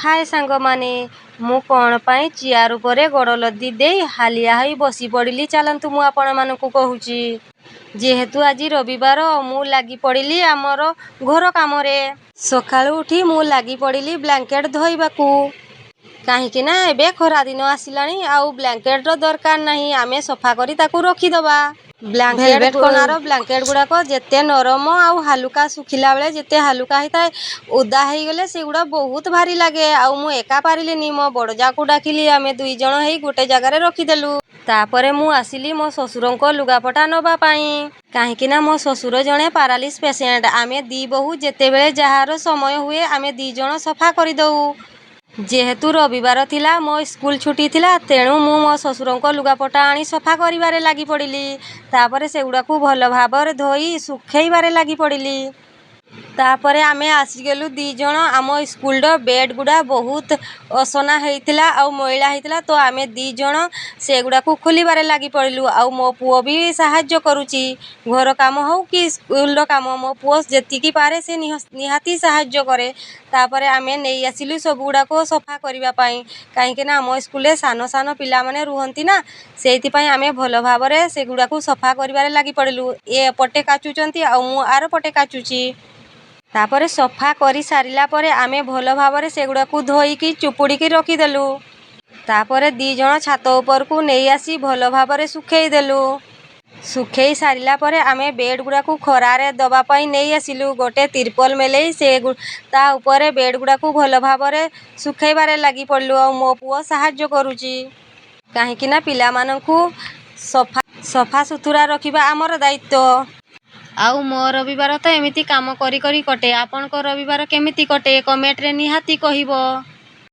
ହାଏ ସାଙ୍ଗମାନେ, ମୁଁ କ'ଣ ପାଇଁ ଚିଆର ଉପରେ ଗୋଡ଼ ଲଦି ଦେଇ ହାଲିଆ ହୋଇ ବସି ପଡ଼ିଲି ଚାଲନ୍ତୁ ମୁଁ ଆପଣମାନଙ୍କୁ କହୁଛି। ଯେହେତୁ ଆଜି ରବିବାର ମୁଁ ଲାଗି ପଡ଼ିଲି ଆମର ଘର କାମରେ। ସକାଳୁ ଉଠି ମୁଁ ଲାଗି ପଡ଼ିଲି ବ୍ଲାଙ୍କେଟ୍ ଧୋଇବାକୁ। କାହିଁକି ନା ଏବେ ଖରାଦିନ ଆସିଲାଣି ଆଉ ବ୍ଲାଙ୍କେଟ୍ର ଦରକାର ନାହିଁ, ଆମେ ସଫା କରି ତାକୁ ରଖିଦେବା। ଭେଲଭେଟ୍ କନାର ବ୍ଲାଙ୍କେଟ୍ ଗୁଡ଼ାକ ଯେତେ ନରମ ଆଉ ହାଲୁକା, ଶୁଖିଲା ବେଳେ ଯେତେ ହାଲୁକା ହେଇଥାଏ, ଓଦା ହେଇଗଲେ ସେଗୁଡ଼ା ବହୁତ ଭାରି ଲାଗେ। ଆଉ ମୁଁ ଏକା ପାରିଲିନି, ମୋ ବଡ଼ ଯାକୁ ଡାକିଲି, ଆମେ 2 ଜଣ ହେଇ ଗୋଟେ ଜାଗାରେ ରଖିଦେଲୁ। ତାପରେ ମୁଁ ଆସିଲି ମୋ ଶ୍ୱଶୁରଙ୍କ ଲୁଗାପଟା ନେବା ପାଇଁ। କାହିଁକି ନା ମୋ ଶ୍ୱଶୁର ଜଣେ ପାରାଲିସ୍ ପେସେଣ୍ଟ। ଆମେ 2 ବୋହୂ ଯେତେବେଳେ ଯାହାର ସମୟ ହୁଏ ଆମେ 2 ଜଣ ସଫା କରିଦେଉ। ଯେହେତୁ ରବିବାର ଥିଲା, ମୋ ସ୍କୁଲ ଛୁଟି ଥିଲା, ତେଣୁ ମୁଁ ମୋ ଶ୍ୱଶୁରଙ୍କ ଲୁଗାପଟା ଆଣି ସଫା କରିବାରେ ଲାଗି ପଡ଼ିଲି। ତାପରେ ସେଗୁଡ଼ାକୁ ଭଲ ଭାବରେ ଧୋଇ ଶୁଖେଇବାରେ ଲାଗି ପଡ଼ିଲି। ତାପରେ ଆମେ ଆସିଗଲୁ 2 ଜଣ। ଆମ ସ୍କୁଲର ବେଡ୍ ଗୁଡ଼ା ବହୁତ ଅସନା ହେଇଥିଲା ଆଉ ମଇଳା ହେଇଥିଲା, ତ ଆମେ 2 ଜଣ ସେଗୁଡ଼ାକୁ ଖୋଲିବାରେ ଲାଗି ପଡ଼ିଲୁ। ଆଉ ମୋ ପୁଅ ବି ସାହାଯ୍ୟ କରୁଛି। ଘର କାମ ହଉ କି ସ୍କୁଲର କାମ, ମୋ ପୁଅ ଯେତିକି ପାରେ ସେ ନିହାତି ସାହାଯ୍ୟ କରେ। ତାପରେ ଆମେ ନେଇ ଆସିଲୁ ସବୁଗୁଡ଼ାକ ସଫା କରିବା ପାଇଁ। କାହିଁକି ନା ଆମ ସ୍କୁଲରେ ସାନ ସାନ ପିଲାମାନେ ରୁହନ୍ତି ନା, ସେଇଥିପାଇଁ ଆମେ ଭଲ ଭାବରେ ସେଗୁଡ଼ାକୁ ସଫା କରିବାରେ ଲାଗି ପଡ଼ିଲୁ। ଏ ଏପଟେ କାଚୁଛନ୍ତି ଆଉ ମୁଁ ଆର ପଟେ କାଚୁଛି। ତାପରେ ସଫା କରି ସାରିଲା ପରେ ଆମେ ଭଲ ଭାବରେ ସେଗୁଡ଼ାକୁ ଧୋଇକି ଚୁପୁଡ଼ିକି ରଖିଦେଲୁ। ତାପରେ 2 ଜଣ ଛାତ ଉପରକୁ ନେଇ ଆସି ଭଲ ଭାବରେ ଶୁଖେଇ ଦେଲୁ। ଶୁଖେଇ ସାରିଲା ପରେ ଆମେ ବେଡ୍ ଗୁଡ଼ାକୁ ଖରାରେ ଦେବା ପାଇଁ ନେଇ ଆସିଲୁ। ଗୋଟେ ତିର୍ପଲ ମେଲେଇ ତା ଉପରେ ବେଡ୍ ଗୁଡ଼ାକୁ ଭଲ ଭାବରେ ଶୁଖେଇବାରେ ଲାଗି ପଡ଼ିଲୁ। ଆଉ ମୋ ପୁଅ ସାହାଯ୍ୟ କରୁଛି। କାହିଁକି ନା ପିଲାମାନଙ୍କୁ ସଫା ସୁତୁରା ରଖିବା ଆମର ଦାୟିତ୍ୱ। ଆଉ ମୋ ରବିବାର ତ ଏମିତି କାମ କରି କରି କଟେ। ଆପଣଙ୍କ ରବିବାର କେମିତି କଟେ କମେଣ୍ଟରେ ନିହାତି କହିବ।